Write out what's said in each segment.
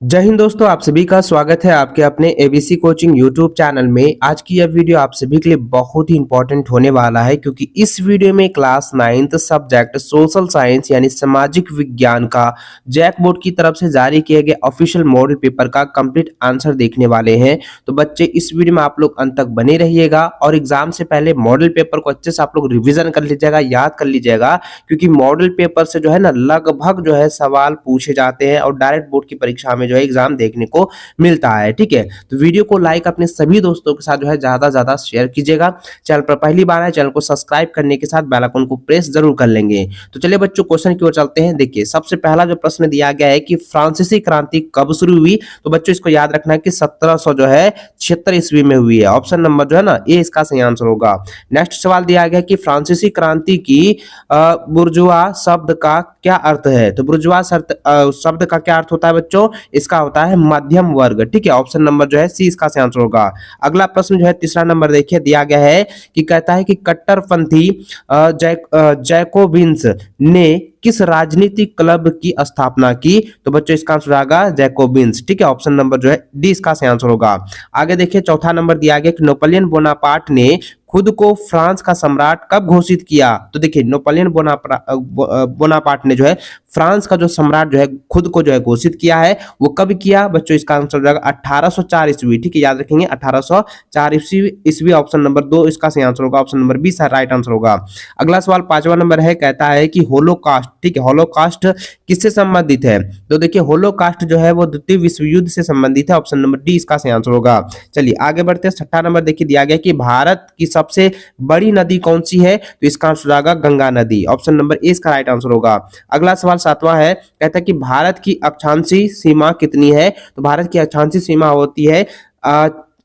जय हिंद दोस्तों, आप सभी का स्वागत है आपके अपने एबीसी कोचिंग यूट्यूब चैनल में। आज की यह वीडियो आप सभी के लिए बहुत ही इंपॉर्टेंट होने वाला है, क्योंकि इस वीडियो में class 9th subject social science यानी सामाजिक विज्ञान का जैक बोर्ड की तरफ से जारी किए गए ऑफिशियल मॉडल पेपर का कंप्लीट आंसर देखने वाले हैं। तो बच्चे इस वीडियो में आप लोग अंत तक बने रहिएगा और एग्जाम से पहले मॉडल पेपर को अच्छे से आप लोग रिविजन कर लीजिएगा, याद कर लीजिएगा, क्योंकि मॉडल पेपर से जो है ना लगभग जो है सवाल पूछे जाते हैं और डायरेक्ट बोर्ड की परीक्षा में जो है एग्जाम देखने को मिलता है। ठीक है, तो वीडियो को लाइक अपने सभी दोस्तों के साथ जो है ज्यादा ज्यादा शेयर कीजिएगा। चैनल पर पहली बार है, चैनल को सब्सक्राइब करने के साथ बेल आइकन को प्रेस जरूर कर लेंगे। तो चलिए बच्चों, क्वेश्चन की ओर चलते हैं। देखिए, सबसे पहला जो प्रश्न दिया गया है कि फ्रांसीसी क्रांति कब शुरू हुई, तो बच्चों इसको याद रखना है कि 1700 जो है 76 ईस्वी में हुई है। ऑप्शन नंबर जो है ना ए इसका सही आंसर होगा। नेक्स्ट सवाल दिया गया कि फ्रांसीसी क्रांति की बुर्जुआ शब्द का क्या अर्थ है, तो बुर्जुआ शब्द का क्या अर्थ होता है बच्चों, इसका होता है मध्यम वर्ग। ठीक है, ऑप्शन नंबर जो है सी इसका सही आंसर होगा। अगला प्रश्न जो है तीसरा नंबर देखिए दिया गया है कि कहता है कि कट्टरपंथी जैकोबिन्स ने किस राजनीतिक क्लब की स्थापना की, तो बच्चों इसका आंसर आएगा जैकोबिन्स। ठीक है, ऑप्शन नंबर जो है डी इसका सही आंसर होगा। आगे देखिए चौथा नंबर दिया गया कि नेपोलियन बोनापार्ट ने खुद को फ्रांस का सम्राट कब घोषित किया, तो देखिए नेपोलियन बोनापार्ट ने जो है फ्रांस का जो सम्राट जो है खुद को जो है घोषित किया है, वो कब किया बच्चों, इसका आंसर हो जाएगा 1804 ईस्वी। ठीक है, याद रखेंगे 1804 ईस्वी। ऑप्शन नंबर 2 इसका सही आंसर होगा। ऑप्शन नंबर 20 राइट आंसर होगा। अगला सवाल पांचवा नंबर है, कहता है कि होलोकास्ट, ठीक है, होलोकास्ट किससे संबंधित है, तो देखिए होलोकास्ट जो है वो द्वितीय विश्व युद्ध से संबंधित है। ऑप्शन नंबर डी इसका सही आंसर होगा। चलिए आगे बढ़ते हैं। छठा नंबर देखिए दिया गया कि भारत की सबसे बड़ी नदी कौन सी है, तो इसका आंसर होगा गंगा नदी। ऑप्शन नंबर ए इसका राइट आंसर होगा। अगला सवाल सातवां है, कहता है कि भारत की अक्षांशीय सीमा कितनी है, तो भारत की अक्षांशीय सीमा होती है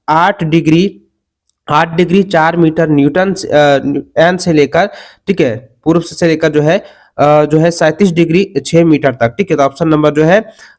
8 डिग्री 4 मीटर न्यूटन एन से लेकर, ठीक है, पूर्व से लेकर जो है 37 डिग्री 6 मीटर तक। ठीक है, तो ऑप्शन नंबर जो है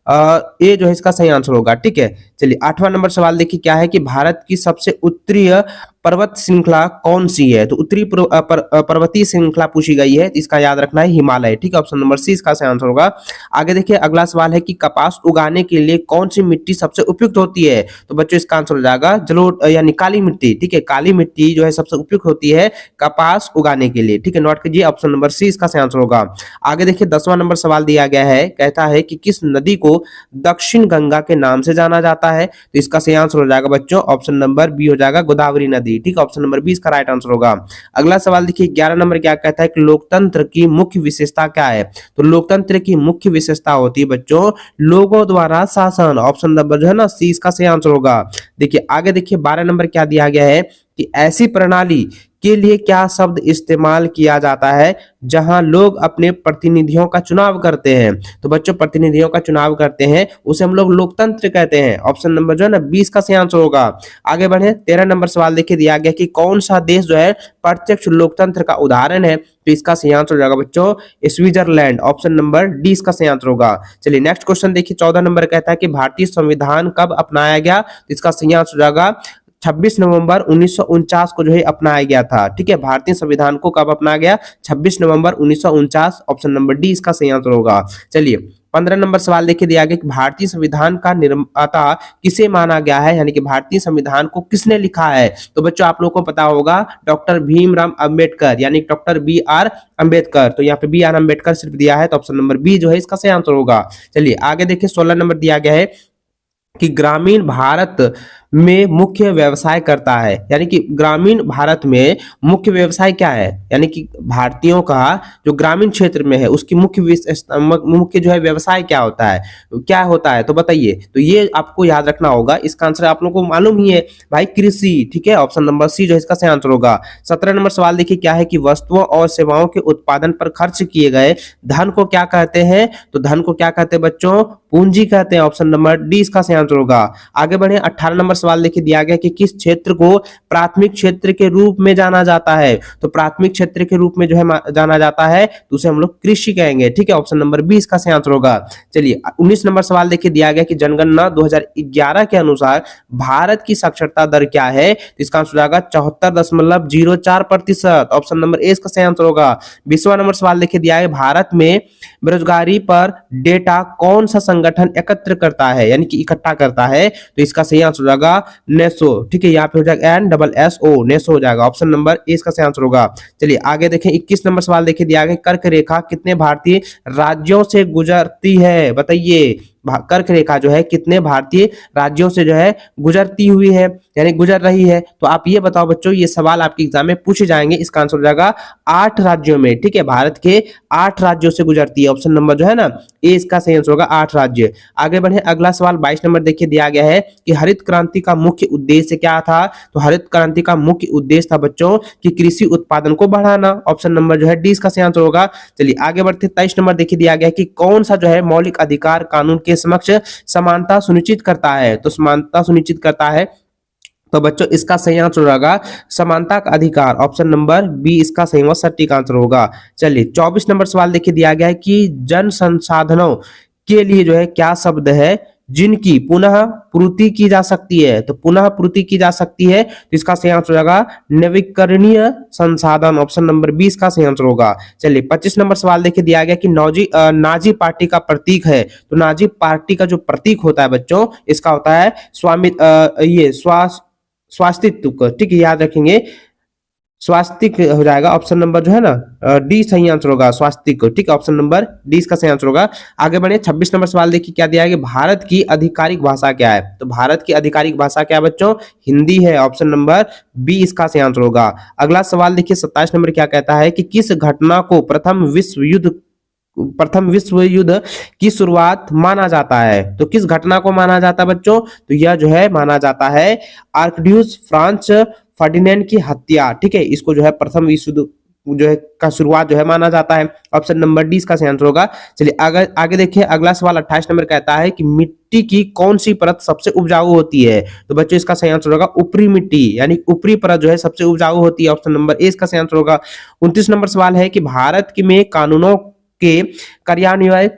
ए जो है इसका सही आंसर होगा। ठीक है, चलिए आठवां नंबर सवाल देखिए क्या है कि भारत की सबसे उत्तरीय पर्वत श्रृंखला कौन सी है, तो उत्तरी पर्वतीय श्रृंखला पूछी गई है, तो इसका याद रखना है हिमालय। ठीक है, ऑप्शन नंबर सी इसका सही आंसर होगा। आगे देखिए अगला सवाल है कि कपास उगाने के लिए कौन सी मिट्टी सबसे उपयुक्त होती है, तो बच्चों इसका आंसर हो जाएगा जलोढ़ यानी काली मिट्टी। ठीक है, काली मिट्टी जो है सबसे उपयुक्त होती है कपास उगाने के लिए। ठीक है, नोट कीजिए, ऑप्शन नंबर सी इसका सही आंसर होगा। आगे देखिए 10वां नंबर सवाल दिया गया है, कहता है कि किस नदी को दक्षिण गंगा के नाम से जाना जाता है, तो इसका सही आंसर हो जाएगा बच्चों ऑप्शन नंबर बी हो जाएगा गोदावरी नदी। ठीक है, ऑप्शन नंबर 20 का राइट आंसर होगा। अगला सवाल देखिए 11 नंबर क्या कहता है कि लोकतंत्र की मुख्य विशेषता क्या है, तो लोकतंत्र की मुख्य विशेषता होती है बच्चों लोगों द्वारा शासन। ऑप्शन नंबर जो है ना सी इसका सही आंसर होगा। देखिए आगे देखिए 12 नंबर क्या दिया गया है कि ऐसी प्रणाली के लिए क्या शब्द इस्तेमाल किया जाता है जहां लोग अपने प्रतिनिधियों का चुनाव करते हैं, तो बच्चों प्रतिनिधियों का चुनाव करते हैं उसे हम लोग लोकतंत्र कहते हैं। ऑप्शन नंबर जो है ना 20 का सही आंसर होगा। आगे बढ़े 13 नंबर सवाल देखिए दिया गया कि कौन सा देश जो है प्रत्यक्ष लोकतंत्र का उदाहरण है, तो इसका सही आंसर हो जाएगा बच्चों स्विट्जरलैंड। ऑप्शन नंबर डी इसका सही आंसर होगा। चलिए नेक्स्ट क्वेश्चन देखिए 14 नंबर कहता है कि भारतीय संविधान कब अपनाया गया, तो इसका सही आंसर हो जाएगा 26 नवंबर 1949 को जो है अपनाया गया था। ठीक है, भारतीय संविधान को कब अपनाया गया, 26 नवंबर 1949। ऑप्शन नंबर डी इसका सही आंसर होगा। चलिए 15 नंबर सवाल देखिए दिया गया कि भारतीय संविधान का निर्माता किसे माना गया है, यानी कि भारतीय संविधान को किसने लिखा है, तो बच्चों आप लोगों को पता होगा डॉक्टर भीमराव अंबेडकर यानी डॉक्टर BR अंबेडकर। तो यहाँ पे BR अंबेडकर सिर्फ दिया है, तो ऑप्शन नंबर बी जो है इसका सही आंसर होगा। चलिए आगे देखिए 16 नंबर दिया गया है कि ग्रामीण भारत में मुख्य व्यवसाय करता है, यानी कि ग्रामीण भारत में मुख्य व्यवसाय क्या है, यानी कि भारतीयों का जो ग्रामीण क्षेत्र में है उसकी मुख्य जो है व्यवसाय क्या होता है, तो बताइए। तो ये आपको याद रखना होगा, इसका आंसर आप लोगों को मालूम ही है भाई, कृषि। ठीक है, ऑप्शन नंबर सी जो है इसका सही आंसर होगा। 17 नंबर सवाल देखिए क्या है कि वस्तुओं और सेवाओं के उत्पादन पर खर्च किए गए धन को क्या कहते हैं, तो धन को क्या कहते हैं बच्चों पूंजी कहते हैं। ऑप्शन नंबर डी इसका सही आंसर होगा। आगे बढ़े 18 नंबर सवाल देखिए दिया गया कि किस क्षेत्र को प्राथमिक क्षेत्र के रूप में जाना जाता है। तो प्राथमिक क्षेत्र के रूप में जो है जाना जाता है तो उसे हम लोग कृषि कहेंगे, ठीक है। ऑप्शन नंबर बी इसका सही आंसर होगा। चलिए 19 नंबर सवाल देखिए दिया गया कि जनगणना 2011 के अनुसार भारत की साक्षरता दर क्या है। तो इसका आंसर होगा 74.04%। ऑप्शन नंबर ए इसका सही आंसर होगा। 20वां नंबर सवाल देखिए दिया है भारत में बेरोजगारी पर डेटा कौन सा संगठन एकत्र करता है यानी कि इकट्ठा करता है। तो इसका सही आंसर होगा नेसो, ठीक है। यहाँ पे हो जाएगा NSSO, नेसो हो जाएगा। ऑप्शन नंबर ए इसका सही आंसर होगा। चलिए आगे देखें 21 नंबर सवाल देखिए दिया गया कर्क रेखा कितने भारतीय राज्यों से गुजरती है, बताइए। कर्क रेखा जो है कितने भारतीय राज्यों से जो है गुजरती हुई है यानी गुजर रही है। तो आप ये बताओ बच्चों, ये सवाल आपके एग्जाम में पूछे जाएंगे। इसका आंसर हो जाएगा 8 राज्यों में, ठीक है। भारत के 8 राज्यों से गुजरती है। ऑप्शन नंबर जो है ना ए इसका सही आंसर होगा 8 राज्य। आगे बढ़े अगला सवाल 22 नंबर देखिए दिया गया है कि हरित क्रांति का मुख्य उद्देश्य क्या था। तो हरित क्रांति का मुख्य उद्देश्य था बच्चों कि कृषि उत्पादन को बढ़ाना। ऑप्शन नंबर जो है डी इसका सही आंसर होगा। चलिए आगे बढ़ते 23 नंबर देखिए दिया गया है कि कौन सा जो है मौलिक अधिकार कानून के समक्ष समानता सुनिश्चित करता है। तो समानता सुनिश्चित करता है तो बच्चों इसका सही आंसर होगा समानता का अधिकार। ऑप्शन नंबर बी इसका सही व सटीक आंसर होगा। चलिए 24 नंबर सवाल देखिए दिया गया है कि जन संसाधनों के लिए जो है क्या शब्द है जिनकी पुनः पूर्ति की जा सकती है। तो पुनः पूर्ति की जा सकती है तो इसका सही आंसर होगा नवीकरणीय संसाधन। ऑप्शन नंबर 20 का सही आंसर होगा। चलिए 25 नंबर सवाल देखिए दिया गया कि नाजी पार्टी का प्रतीक है। तो नाजी पार्टी का जो प्रतीक होता है बच्चों इसका होता है स्वास्तित्व, ठीक है, याद रखेंगे स्वास्तिक हो जाएगा। ऑप्शन नंबर जो है ना डी सही आंसर होगा स्वास्तिक, ठीक है। ऑप्शन नंबर डी इसका सही आंसर होगा। आगे बढ़े 26 नंबर सवाल देखिए क्या दिया है कि भारत की आधिकारिक भाषा क्या है। तो भारत की आधिकारिक भाषा क्या है बच्चों, हिंदी है। ऑप्शन नंबर बी इसका सही आंसर होगा। अगला सवाल देखिए 27 नंबर क्या कहता है कि किस घटना को प्रथम विश्व युद्ध की शुरुआत माना जाता है। तो किस घटना को माना जाता है बच्चों, तो यह जो है माना जाता है आर्कड्यूस फ्रांस फर्डिनेंड की हत्या, ठीक है। इसको जो है प्रथम विश्व युद्ध जो है का शुरुआत जो है माना जाता है। ऑप्शन नंबर डी इसका सही आंसर होगा। चलिए आगे देखिए अगला सवाल 28 नंबर कहता है कि मिट्टी की कौन सी परत सबसे उपजाऊ होती है। तो बच्चों इसका सही आंसर होगा ऊपरी मिट्टी यानी ऊपरी परत जो है सबसे उपजाऊ होती है। ऑप्शन नंबर ए इसका सही आंसर होगा। 29 नंबर सवाल है कि भारत में कानूनों के कार्यान्वयन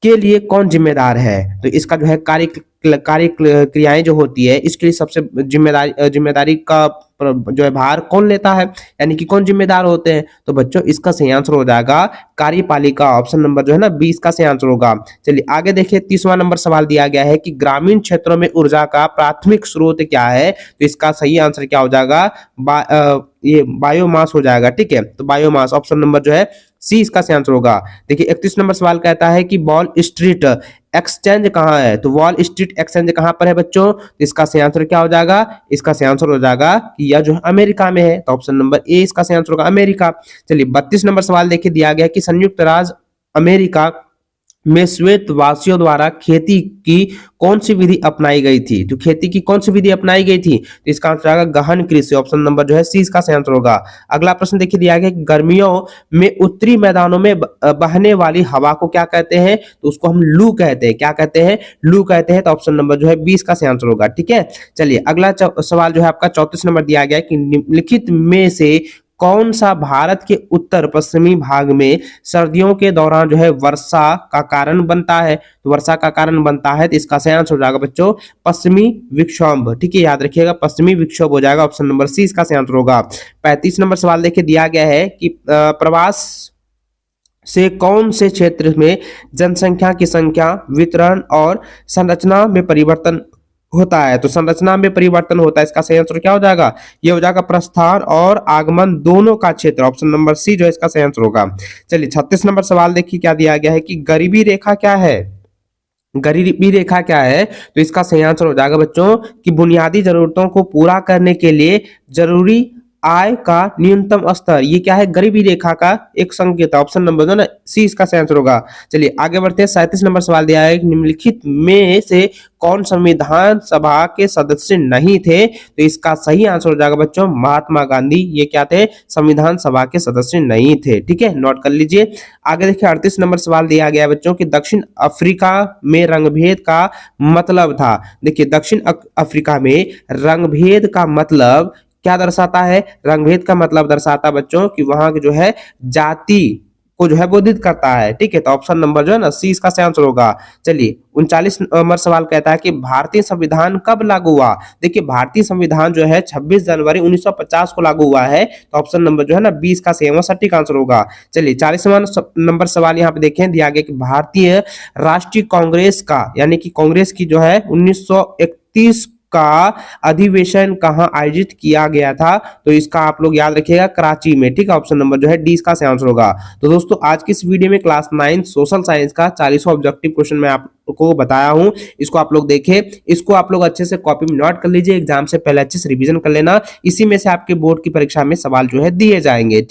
के लिए कौन जिम्मेदार है। तो इसका जो है कार्य क्रियाएं जो होती है इसके लिए सबसे जिम्मेदारी का जो है भार कौन लेता है यानी कि कौन जिम्मेदार होते हैं। तो बच्चों इसका सही आंसर हो जाएगा कार्यपालिका। ऑप्शन नंबर जो है ना 20 का सही आंसर होगा। चलिए आगे देखिए 30वां नंबर सवाल दिया गया है कि ग्रामीण क्षेत्रों में ऊर्जा का प्राथमिक स्रोत क्या है। तो इसका सही आंसर क्या हो जाएगा ये बायोमास हो जाएगा, ठीक है। तो बायोमास ऑप्शन नंबर जो है सी इसका सही आंसर होगा। देखिए 31 नंबर सवाल कहता है कि वॉल स्ट्रीट एक्सचेंज कहाँ है। तो वॉल स्ट्रीट एक्सचेंज कहाँ पर है बच्चों, तो इसका सही आंसर क्या हो जाएगा, इसका सही आंसर हो जाएगा कि यह जो है अमेरिका में है। तो ऑप्शन नंबर ए इसका सही आंसर होगा अमेरिका। चलिए 32 नंबर सवाल देखिए दिया गया कि संयुक्त राज्य अमेरिका में श्वेत वासियों द्वारा खेती की कौन सी विधि अपनाई गई थी। तो खेती की कौन सी विधि अपनाई गई थी, तो इसका आंसर आएगा गहन कृषि। ऑप्शन नंबर जो है सी इसका सही आंसर होगा। अगला प्रश्न देखिए दिया गया कि गर्मियों में उत्तरी मैदानों में बहने वाली हवा को क्या कहते हैं। तो उसको हम लू कहते हैं। क्या कहते हैं, लू कहते हैं। तो ऑप्शन नंबर जो है 20 का सही आंसर होगा, ठीक है। चलिए अगला सवाल जो है आपका 34 नंबर दिया गया कि निम्नलिखित में से कौन सा भारत के उत्तर पश्चिमी भाग में सर्दियों के दौरान जो है वर्षा का कारण बनता है। तो वर्षा का कारण बनता है तो इसका सही आंसर हो जाएगा बच्चों पश्चिमी विक्षोभ, ठीक है, याद रखिएगा पश्चिमी विक्षोभ हो जाएगा। ऑप्शन नंबर सी इसका सही आंसर होगा। 35 नंबर सवाल देखिए दिया गया है कि प्रवास से कौन से क्षेत्र में जनसंख्या की संख्या वितरण और संरचना में परिवर्तन होता है। तो संरचना में परिवर्तन होता है, इसका सही आंसर क्या हो जाएगा, ये हो जाएगा प्रस्थान और आगमन दोनों का क्षेत्र। ऑप्शन नंबर सी जो है इसका सही आंसर होगा। चलिए 36 नंबर सवाल देखिए क्या दिया गया है कि गरीबी रेखा क्या है। गरीबी रेखा क्या है, तो इसका सही आंसर हो जाएगा बच्चों कि बुनियादी जरूरतों को पूरा करने के लिए जरूरी आय का न्यूनतम स्तर, ये क्या है, गरीबी रेखा का एक संकेत। ऑप्शन नंबर जो ना सी इसका सही आंसर होगा। चलिए आगे बढ़ते हैं। 37 नंबर सवाल दिया है, निम्नलिखित में से कौन संविधान सभा के सदस्य नहीं थे? तो इसका सही आंसर हो जाएगा बच्चों महात्मा गांधी। ये क्या थे, संविधान सभा के सदस्य नहीं थे। ठीक है, नोट कर लीजिए। आगे देखिए 38 नंबर सवाल दिया गया बच्चों कि दक्षिण अफ्रीका में रंगभेद का मतलब था। देखिए दक्षिण अफ्रीका में रंगभेद का मतलब क्या दर्शाता है? रंगभेद का मतलब दर्शाता बच्चों कि वहां की जो है जाति को जो है बोधित करता है। ठीक है, तो ऑप्शन नंबर जो है ना सी इसका सही आंसर होगा। चलिए 39 नंबर सवाल कहता है कि भारतीय संविधान कब लागू हुआ? देखिए भारतीय संविधान जो है 26 जनवरी 1950 को लागू हुआ है। तो ऑप्शन नंबर जो है ना 20 का सही सटीक आंसर होगा। चलिए 40वां नंबर सवाल यहाँ पे देखें, दिया गया कि भारतीय राष्ट्रीय कांग्रेस का यानी कि कांग्रेस की जो है 1931 का अधिवेशन कहां आयोजित किया गया था? तो इसका आप लोग याद रखिएगा कराची में। ठीक है, ऑप्शन नंबर जो है डी इसका सही आंसर होगा। तो दोस्तों आज की इस वीडियो में क्लास 9 सोशल साइंस का 40वां ऑब्जेक्टिव क्वेश्चन मैं आपको बताया हूं। इसको आप लोग देखें, इसको आप लोग अच्छे से कॉपी में नोट कर लीजिए, एग्जाम से पहले अच्छे से रिवीजन कर लेना। इसी में से आपके बोर्ड की परीक्षा में सवाल जो है दिए जाएंगे।